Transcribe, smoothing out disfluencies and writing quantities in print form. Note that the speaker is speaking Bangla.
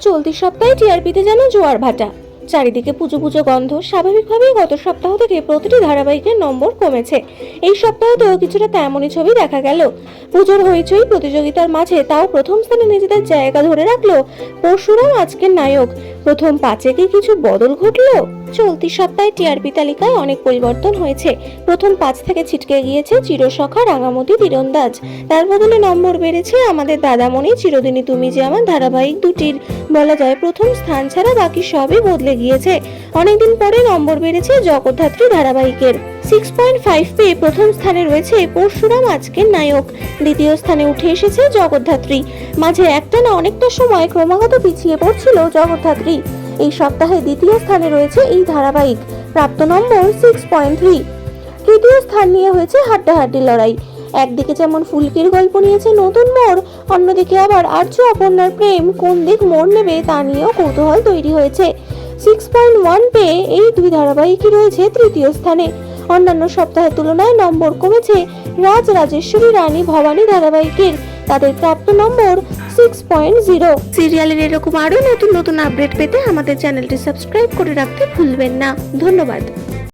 চলতি সপ্তাহে টিআরপিতে যেন জোয়ার ভাটা, চারিদিকে পুজো পুজো গন্ধ। স্বাভাবিকভাবেই গত সপ্তাহ থেকে প্রতিটি ধারাবাহিকের নম্বর কমেছে। এই সপ্তাহেও কিছুটা তেমনই ছবি দেখা গেল। পুজোর হইচই প্রতিযোগিতার মাঝে তাও প্রথম স্থানে নিজেদের জায়গা ধরে রাখলো পরশুরাম আজকের নায়ক। প্রথম পাঁচে কি কিছু বদল ঘটলো? চলতি সপ্তাহে টিআরপি তালিকায় অনেক পরিবর্তন হয়েছে। প্রথম পাঁচ থেকে ছিটকে গিয়েছে চিরসখা, রাঙামতি, তীরন্দাজ। তার বদলে নম্বর বেড়েছে আমাদের দাদামণি, চিরদিনই তুমি যে আমার ধারাবাহিক দুটির। বলা যায় প্রথম স্থান ছাড়া বাকি সবই বদলে গিয়েছে। অনেকদিন পরে নম্বর বেড়েছে জগদ্ধাত্রী ধারাবাহিকের। 6.5 পেয়ে প্রথম স্থানে রয়েছে পরশুরাম আজকের নায়ক। দ্বিতীয় স্থানে উঠে এসেছে জগদ্ধাত্রী। মাঝে একটা না অনেকটা সময় ক্রমাগত পিছিয়ে পড়ছিল জগদ্ধাত্রী। এই সপ্তাহে দ্বিতীয় স্থানে রয়েছে এই ধারাবাহিক, প্রাপ্ত নম্বর 6.3। তৃতীয় স্থান নিয়ে হয়েছে হাড্ডাহাড্ডি লড়াই। একদিকে যেমন ফুলকির গল্প নিয়েছে নতুন মোড়, অন্যদিকে আবার আর্য অপর্ণার প্রেম কোন দিক মোড় নেবে তা নিয়েও কৌতূহল তৈরি হয়েছে। 6.1 পেয়ে এই দুই ধারাবাহিকই রয়েছে তৃতীয় স্থানে। অন্যান্য সপ্তাহের তুলনায় নম্বর কমেছে রাজ রাজেশ্বরী রানী ভবানী ধারাবাহিকের। তাদের প্রাপ্ত নম্বর 6.0। সিরিয়ালের এরকম আরো নতুন নতুন আপডেট পেতে আমাদের চ্যানেলটি সাবস্ক্রাইব করে রাখতে ভুলবেন না। ধন্যবাদ।